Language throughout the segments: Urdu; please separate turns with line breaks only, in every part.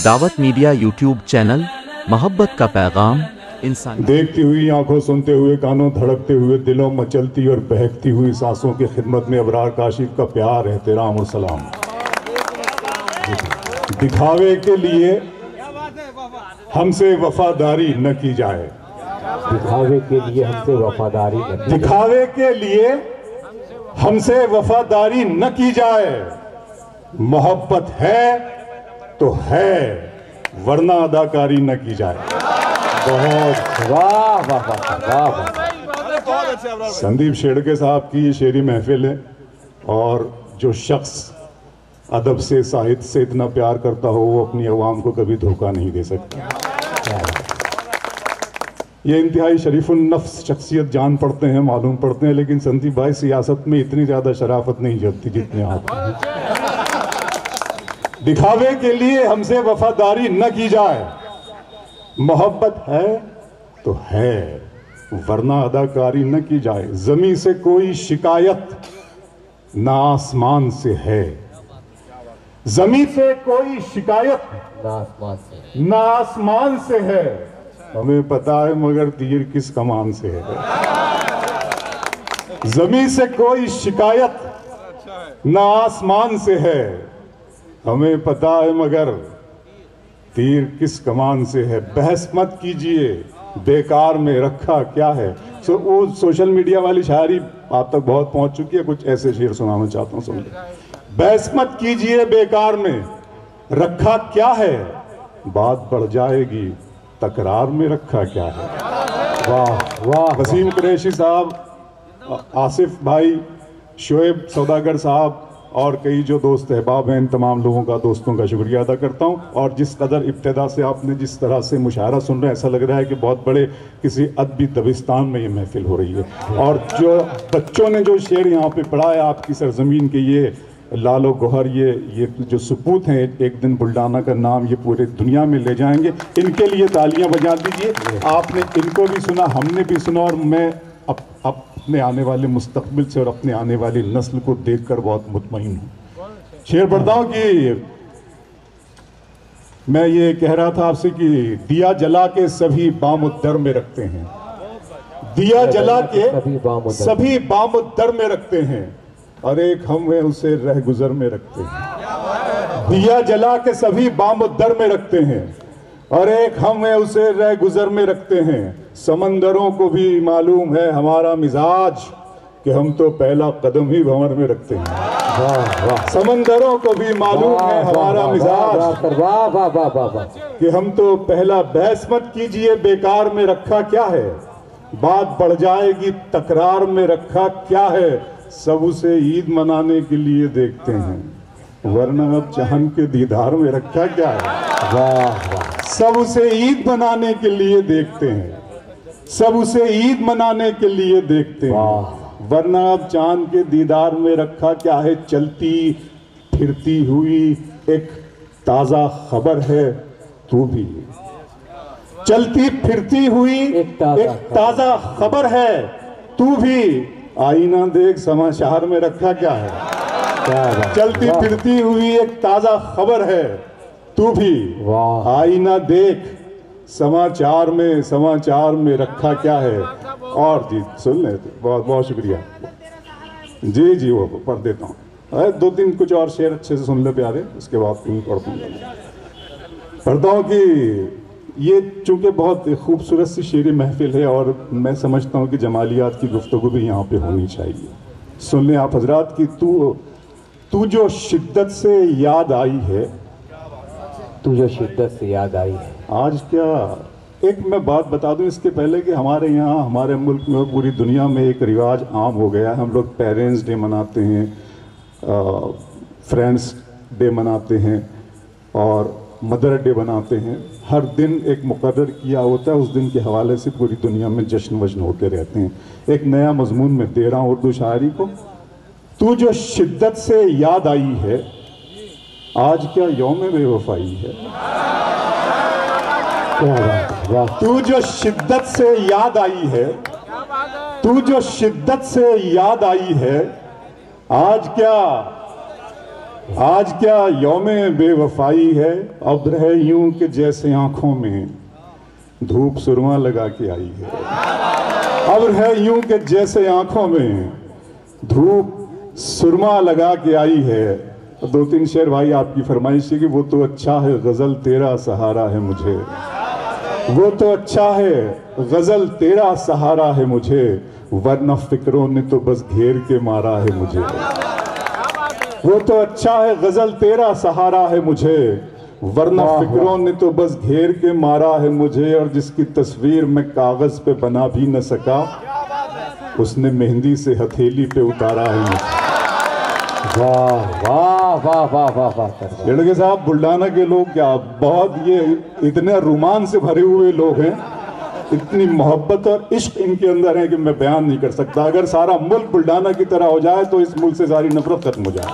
دعوت میڈیا یوٹیوب چینل محبت کا پیغام انسان
دیکھتی ہوئی آنکھوں، سنتے ہوئے کانوں، دھڑکتے ہوئے دلوں، مچلتی اور بہکتی ہوئی سانسوں کی خدمت میں ابرار کاشف کا پیار، احترام اور سلام۔ دکھاوے کے لیے ہم سے وفاداری نہ کی جائے،
دکھاوے کے لیے ہم سے وفاداری نہ کی جائے،
دکھاوے کے لیے ہم سے وفاداری نہ کی جائے۔ محبت ہے تو ہے، ورنہ اداکاری نہ کی جائے۔ بہت
واہ واہ واہ واہ۔
سندیپ شیڑکے صاحب کی یہ شعری محفل ہے، اور جو شخص ادب سے، ساہت سے اتنا پیار کرتا ہو وہ اپنی عوام کو کبھی دھوکہ نہیں دے سکتا۔ یہ انتہائی شریف النفس شخصیت جان پڑتے ہیں، معلوم پڑتے ہیں، لیکن سندیپ بھائی سیاست میں اتنی زیادہ شرافت نہیں جلتی جتنے آپ ہیں۔ دکھاوے کے لیے ہم سے وفاداری نہ کی جائے، محبت ہے تو ہے، ورنہ اداکاری نہ کی جائے۔ زمین سے کوئی شکایت نہ آسمان سے ہے، زمین سے کوئی شکایت نہ آسمان سے ہے، ہمیں پتا ہے مگر تیر کس کمان سے ہے۔ زمین سے کوئی شکایت نہ آسمان سے ہے، ہمیں پتا ہے مگر تیر کس کمان سے ہے۔ بحث مت کیجئے، بیکار میں رکھا کیا ہے۔ وہ سوشل میڈیا والی شاعری آپ تک بہت پہنچ چکی ہے، کچھ ایسے شعر سنانا چاہتا ہوں، سن لیں۔ بحث مت کیجئے، بیکار میں رکھا کیا ہے، بات بڑھ جائے گی، تکرار میں رکھا کیا ہے۔ واہ واہ۔ وسیم قریشی صاحب، آصف بھائی، شعیب سوداگر صاحب اور کئی جو دوست احباب ہیں، ان تمام لوگوں کا، دوستوں کا شکریہ ادا کرتا ہوں۔ اور جس قدر ابتدا سے آپ نے جس طرح سے مشاعرہ سن رہے ہیں، ایسا لگ رہا ہے کہ بہت بڑے کسی ادبی دبستان میں یہ محفل ہو رہی ہے۔ اور جو بچوں نے جو شعر یہاں پہ پڑھا ہے آپ کی سرزمین کے، یہ لال و گوہر، یہ جو سپوت ہیں، ایک دن بلڈانا کا نام یہ پورے دنیا میں لے جائیں گے، ان کے لیے تالیاں بجا دیجئے۔ آپ نے ان کو بھی سنا، ہم نے بھی سنا، اور میں اپنے آنے والے مستقبل سے اور اپنے آنے والی نسل کو دیکھ کر بہت مطمئن ہوں۔ شعر پڑھتا ہوں کہ میں یہ کہہ رہا تھا آپ سے کہ دیا جلا کے سبھی بام الدر میں رکھتے ہیں، دیا جلا کے سبھی بام الدر میں رکھتے ہیں، اور ایک ہم ہیں اسے رہ گزر میں رکھتے ہیں۔ دیا جلا کے سبھی بام الدر میں رکھتے ہیں، اور ایک ہم ہیں اسے رہ گزر میں رکھتے ہیں۔ سمندروں کو بھی معلوم ہے ہمارا مزاج، کہ ہم تو پہلا قدم ہی بھنور میں رکھتے ہیں۔ سمندروں کو بھی معلوم ہے ہمارا مزاج، کہ ہم تو پہلا بحث مت کیجئے، بیکار میں رکھا کیا ہے، بات بڑھ جائے گی، تکرار میں رکھا کیا ہے، سب اسے عید منانے کے لیے دیکھتے ہیں، ورنہ اب چہن کے دیدار میں رکھا کیا ہے۔ سب اسے عید منانے کے لیے دیکھتے ہیں، سب اسے عید منانے کے لیے دیکھتے ہیں، ورنہ اب چاند کے دیدار میں رکھا کیا ہے۔ چلتی پھرتی ہوئی ایک تازہ خبر ہے تو بھی، چلتی پھرتی ہوئی ایک تازہ خبر ہے تو بھی، آئینہ دیکھ سماچار میں رکھا کیا ہے۔ چلتی پھرتی ہوئی ایک تازہ خبر ہے تو بھی، آئینہ دیکھ سماچار میں رکھا کیا ہے۔ اور جی سن لیں، بہت بہت شکریہ۔ جی وہ پڑھ دیتا ہوں، دو تین کچھ اور شعر اچھے سے سن لے پیارے، اس کے بعد پڑھتا ہوں کہ یہ چونکہ بہت خوبصورت سی شعری محفل ہے، اور میں سمجھتا ہوں کہ جمالیات کی گفتگو بھی یہاں پہ ہونی چاہیے۔ سن لیں آپ حضرات کہ تو جو شدت سے یاد آئی ہے،
تو جو شدت سے یاد آئی ہے۔
آج کیا ایک میں بات بتا دوں اس کے پہلے کہ ہمارے یہاں، ہمارے ملک میں، پوری دنیا میں ایک رواج عام ہو گیا ہے، ہم لوگ پیرنٹس ڈے مناتے ہیں، فرینڈس ڈے مناتے ہیں، اور مدر ڈے مناتے ہیں۔ ہر دن ایک مقرر کیا ہوتا ہے، اس دن کے حوالے سے پوری دنیا میں جشن وجن ہوتے رہتے ہیں۔ ایک نیا مضمون میں دے رہا ہوں اردو شاعری کو۔ تو جو شدت سے یاد آئی ہے، آج کیا یوم بے وفائی ہے۔ تو جو شدت سے یاد آئی ہے، تو جو شدت سے یاد آئی ہے، آج کیا آج کیا یوم بے وفائی ہے، اب ہے یوں کہ جیسے آنکھوں میں دھوپ سرما لگا کے آئی ہے، اب ہے یوں کہ جیسے آنکھوں میں دھوپ سرما لگا کے آئی ہے۔ دو تین شعر بھائی آپ کی فرمائش ہے کہ وہ تو اچھا ہے غزل تیرا سہارا ہے مجھے، وہ تو اچھا ہے غزل تیرا سہارا ہے مجھے، ورنہ فکروں نے تو بس گھیر کے مارا ہے مجھے۔ وہ تو اچھا ہے غزل تیرا سہارا ہے مجھے، ورنہ فکروں نے تو بس گھیر کے مارا ہے مجھے، اور جس کی تصویر میں کاغذ پہ بنا بھی نہ سکا، اس نے مہندی سے ہتھیلی پہ اتارا ہے مجھے۔
واہ واہ واہ واہ واہ واہ۔
لڑکے صاحب بلڈانہ کے لوگ کیا بہت یہ اتنے رومان سے بھرے ہوئے لوگ ہیں، اتنی محبت اور عشق ان کے اندر ہے کہ میں بیان نہیں کر سکتا۔ اگر سارا ملک بلڈانہ کی طرح ہو جائے تو اس ملک سے ساری نفرت ختم ہو جائے۔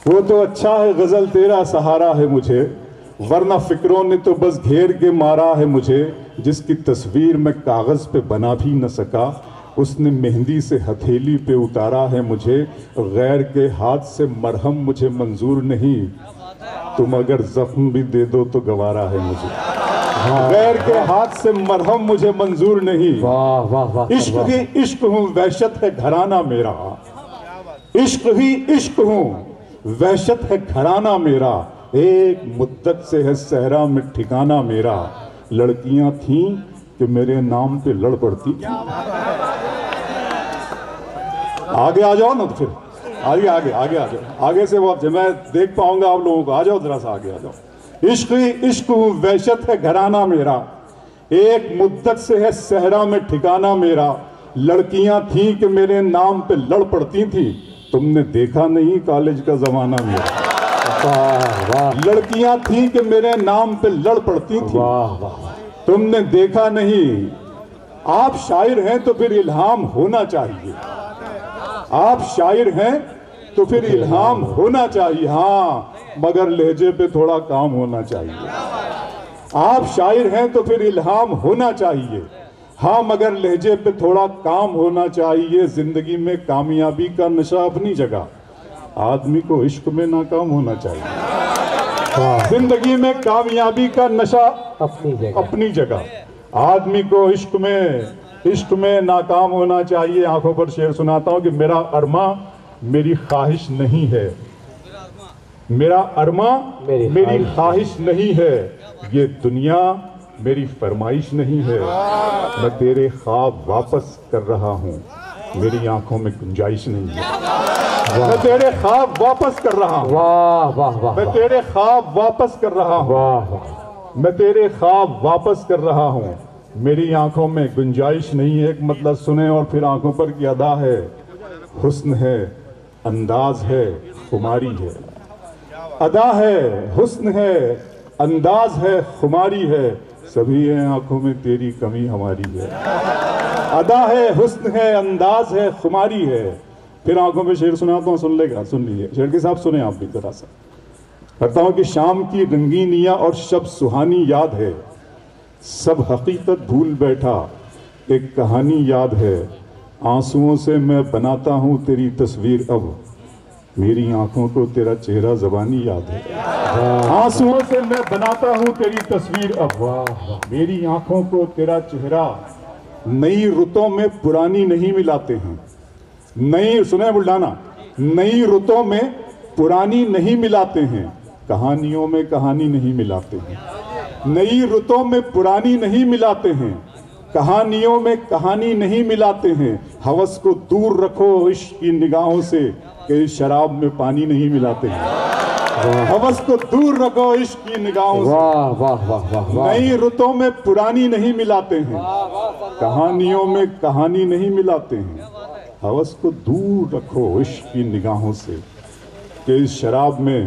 وہ تو اچھا ہے غزل تیرا سہارا ہے مجھے، ورنہ فکروں نے تو بس گھیر کے مارا ہے مجھے، جس کی تصویر میں کاغذ پہ بنا بھی نہ سکا، اس نے مہندی سے ہتھیلی پہ اتارا ہے مجھے، غیر کے ہاتھ سے مرہم مجھے منظور نہیں، تم اگر زخم بھی دے دو تو گوارا ہے مجھے، غیر کے ہاتھ سے مرہم مجھے منظور نہیں، عشق ہی عشق ہوں وحشت ہے گھرانہ میرا، عشق ہی عشق ہوں وحشت ہے گھرانہ میرا، ایک مدت سے ہے صحرا میں ٹھکانہ میرا، لڑکیاں تھیں کہ میرے نام پہ لڑ پڑتی تھیں۔ آگے آ جاؤ نا، تو پھر آگے آ جاؤ، آگے سے وہ میں دیکھ پاؤں گا آپ لوگوں کو، آ جاؤ ذرا سا آگے آ جاؤ۔ عشق ہی عشق ہوں وحشت ہے گھرانہ میرا، ایک مدت سے ہے صحرا میں ٹھکانہ میرا، لڑکیاں تھیں کہ میرے نام پہ لڑ پڑتی تھیں، تم نے دیکھا نہیں کالج کا زمانہ میرا، لڑکیاں تھیں کہ میرے نام پہ لڑ پڑتی تھیں، تم نے دیکھا نہیں۔ آپ شاعر ہیں تو پھر الہام ہونا چاہیے، آپ شاعر ہیں تو پھر الہام ہونا چاہیے، ہاں مگر لہجے پہ تھوڑا کام ہونا چاہیے۔ آپ شاعر ہیں تو پھر الہام ہونا چاہیے، ہاں مگر لہجے پہ تھوڑا کام ہونا چاہیے، زندگی میں کامیابی کا نشہ اپنی جگہ، آدمی کو عشق میں ناکام ہونا چاہیے، زندگی میں کامیابی کا نشہ اپنی جگہ، آدمی کو عشق میں ناکام ہونا چاہیے۔ آنکھوں پر شعر سناتا ہوں کہ میرا ارماں میری خواہش نہیں ہے، میرا ارماں میری خواہش نہیں ہے، یہ دنیا میری فرمائش نہیں ہے، میں تیرے خواب واپس کر رہا ہوں، میری آنکھوں میں گنجائش نہیں ہے، میں تیرے خواب واپس کر رہا ہوں، میں تیرے خواب واپس کر رہا ہوں، میں تیرے خواب واپس کر رہا ہوں، میری آنکھوں میں گنجائش نہیں ہے۔ ایک مطلب سنیں اور پھر آنکھوں پر کی ادا ہے، حسن ہے انداز ہے خماری ہے، ادا ہے حسن ہے انداز ہے خماری ہے، سبھی ہیں آنکھوں میں تیری کمی ہماری ہے، ادا ہے حسن ہے انداز ہے خماری ہے۔ پھر آنکھوں میں شعر سناتا ہوں، سن لیجیے شعر کے صاحب، سنیں آپ بھی ذرا سا۔ کرتا ہوں کہ شام کی رنگینیاں اور شب سہانی یاد ہے، سب حقیقت بھول بیٹھا ایک کہانی یاد ہے، آنسوؤں سے میں بناتا ہوں تیری تصویر اب، میری آنکھوں کو تیرا چہرہ زبانی یاد ہے، آنسوؤں سے میں بناتا ہوں تیری تصویر اب، میری آنکھوں کو تیرا چہرہ، نئی رتوں میں پرانی نہیں ملاتے ہیں، نئی سنیں بلڈانہ، نئی رتوں میں پرانی نہیں ملاتے ہیں، کہانیوں میں کہانی نہیں ملاتے ہیں، نئی رتوں میں پرانی نہیں ملاتے ہیں، کہانیوں میں کہانی نہیں ملاتے ہیں، ہوس کو دور رکھو عشق کی نگاہوں سے کہ شراب میں پانی نہیں ملاتے ہیں، ہوس کو دور رکھو عشق کی نگاہوں سے، نئی رتوں میں پرانی نہیں ملاتے ہیں، کہانیوں میں کہانی نہیں ملاتے ہیں، ہوس کو دور رکھو عشق کی نگاہوں سے کہ اس شراب میں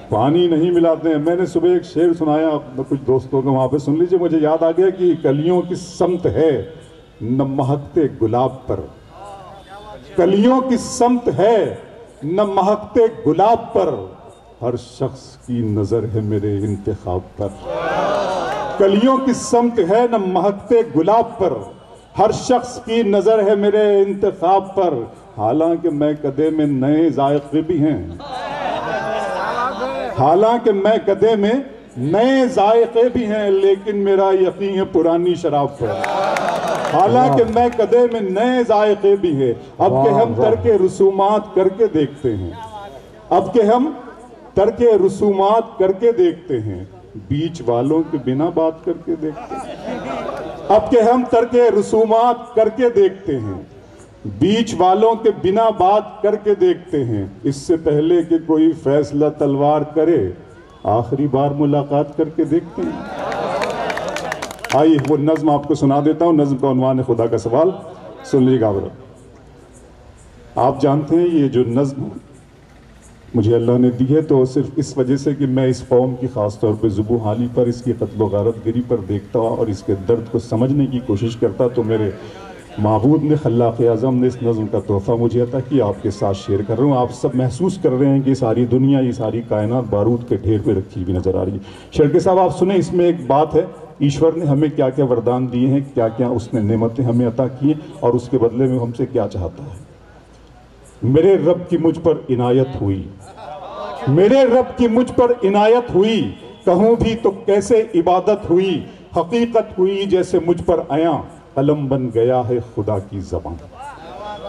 پانی نہیں ملاتے ہیں۔ میں نے صبح ایک شعر سنایا کچھ دوستوں کو، وہاں پہ سن لیجئے، مجھے یاد آ گیا کہ کلیوں کی سمت ہے نہ مہکتے گلاب پر، کلیوں کی سمت ہے نہ مہکتے گلاب پر، ہر شخص کی نظر ہے میرے انتخاب پر، کلیوں کی سمت ہے نہ مہکتے گلاب پر، ہر شخص کی نظر ہے میرے انتخاب پر، حالانکہ میں کدے میں نئے ذائقے بھی ہیں، حالانکہ میں کدے میں نئے ذائقے بھی ہیں، لیکن میرا یقین ہے پرانی شراب پر۔ حالانکہ میں کدے میں نئے ذائقے بھی ہیں، اب کہ ہم ترک رسومات کر کے دیکھتے ہیں، اب کہ ہم ترک رسومات کر کے دیکھتے ہیں، بیچ والوں کے بنا بات کر کے دیکھتے ہیں، اب کہ ہم ترک رسومات کر کے دیکھتے ہیں، بیچ والوں کے بنا بات کر کے دیکھتے ہیں، اس سے پہلے کہ کوئی فیصلہ تلوار کرے آخری بار ملاقات کر کے دیکھتے ہیں۔ آئیے وہ نظم آپ کو سنا دیتا ہوں، نظم کا عنوان ہے خدا کا سوال، سن لیجیے گا۔ آپ جانتے ہیں یہ جو نظم مجھے اللہ نے دی ہے تو صرف اس وجہ سے کہ میں اس قوم کی خاص طور پہ ذبح حالی پر، اس کی قتل و غارت گری پر دیکھتا اور اس کے درد کو سمجھنے کی کوشش کرتا، تو میرے معبود نے، خلاق اعظم نے اس نظم کا تحفہ مجھے عطا کیا، آپ کے ساتھ شیئر کر رہا ہوں۔ آپ سب محسوس کر رہے ہیں کہ ساری دنیا، یہ ساری کائنات بارود کے ڈھیر پہ رکھی ہوئی نظر آ رہی ہے۔ شرکے صاحب آپ سنیں، اس میں ایک بات ہے، ایشور نے ہمیں کیا کیا وردان دیے ہیں، کیا کیا اس نے نعمتیں ہمیں عطا کی ہیں اور اس کے بدلے میں ہم سے کیا چاہتا ہے۔ میرے رب کی مجھ پر عنایت ہوئی، میرے رب کی مجھ پر عنایت ہوئی، کہوں بھی تو کیسے عبادت ہوئی، حقیقت ہوئی جیسے مجھ پر آیا، قلم بن گیا ہے خدا کی زبان۔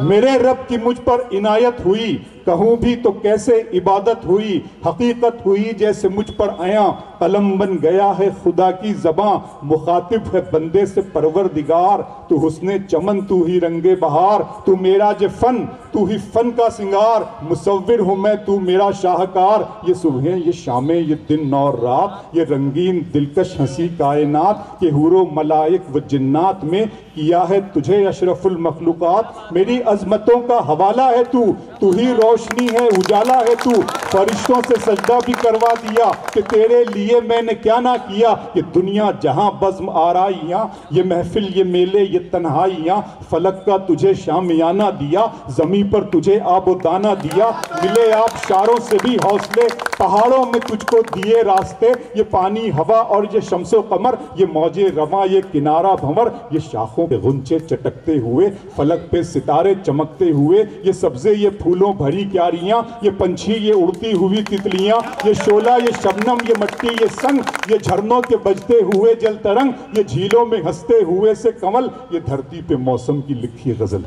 میرے رب کی مجھ پر عنایت ہوئی، کہوں بھی تو کیسے عبادت ہوئی، حقیقت ہوئی جیسے مجھ پر آیا، قلم بن گیا ہے خدا کی زباں، مخاطب ہے بندے سے پروردگار، تو حسن چمن تو ہی رنگ بہار، تو میرا جو فن تو ہی فن کا سنگار، مصور ہوں میں تو میرا شاہکار، یہ صبحیں یہ شامیں یہ دن اور رات، یہ رنگین دلکش ہنسی کائنات، کہ حور و ملائک و جنات میں کیا ہے تجھے اشرف المخلوقات، میری عظمتوں کا حوالہ ہے تو ہی روشنی ہے اجالا ہے تو، فرشتوں سے سجدہ بھی کروا دیا کہ تیرے لیے میں نے کیا نہ کیا، یہ دنیا جہاں بزم آرائیاں، یہ محفل یہ میلے یہ تنہائیاں، فلک کا تجھے شامیانہ دیا، زمین پر تجھے آب و دانہ دیا، ملے آپ شاروں سے بھی حوصلے، پہاڑوں میں تجھ کو دیے راستے، یہ پانی ہوا اور یہ شمس و قمر، یہ موجے رواں یہ کنارہ بھنور، یہ شاخوں پہ غنچے چٹکتے ہوئے، فلک پہ ستارے چمکتے ہوئے، یہ سبزے یہ پھولوں بھری کیاریاں، یہ پنچھی یہ اڑتی ہوئی تتلیاں، یہ شعلہ یہ شبنم یہ مٹی یہ سنگ، یہ جھرنوں کے بجتے ہوئے جل ترنگ، یہ جھیلوں میں ہنستے ہوئے سے کمل، یہ دھرتی پہ موسم کی لکھی غزل۔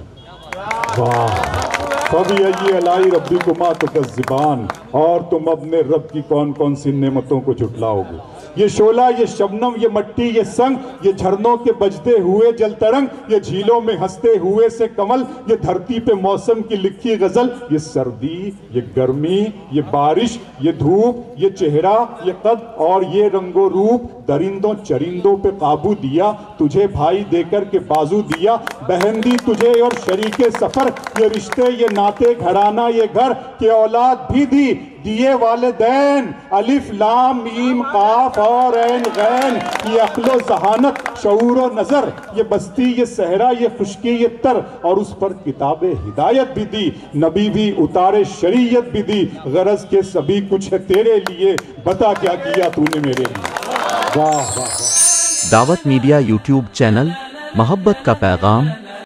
فَبِأَيِّ آلَاءِ رَبِّكُمَا تُكَذِّبَانِ، اور تم اپنے رب کی کون کون سی نعمتوں کو جھٹلاؤ گے۔ یہ شعلہ یہ شبنم یہ مٹی یہ سنگ، یہ جھرنوں کے بجتے ہوئے جل ترنگ، یہ جھیلوں میں ہنستے ہوئے سے کمل، یہ دھرتی پہ موسم کی لکھی غزل، یہ سردی یہ گرمی یہ بارش یہ دھوپ یہ چہرہ یہ قد اور یہ رنگ و روپ، درندوں چرندوں پہ قابو دیا، تجھے بھائی دے کر کے بازو دیا، بہن دی تجھے اور شریک سفر، یہ رشتے یہ ناتے گھرانہ یہ گھر، کہ اولاد بھی دی دیے والدین، الف لام میم قاف اور عین غین، یہ عقل و ذہانت شعور و نظر، یہ بستی یہ صحرا یہ خشکی یہ تر، اور اس پر کتاب ہدایت بھی دی، نبی بھی اتارے شریعت بھی دی، غرض کے سبھی کچھ ہے تیرے لیے، بتا کیا کیا تو نے میرے لیے۔
دعوت میڈیا یوٹیوب چینل، محبت کا پیغام،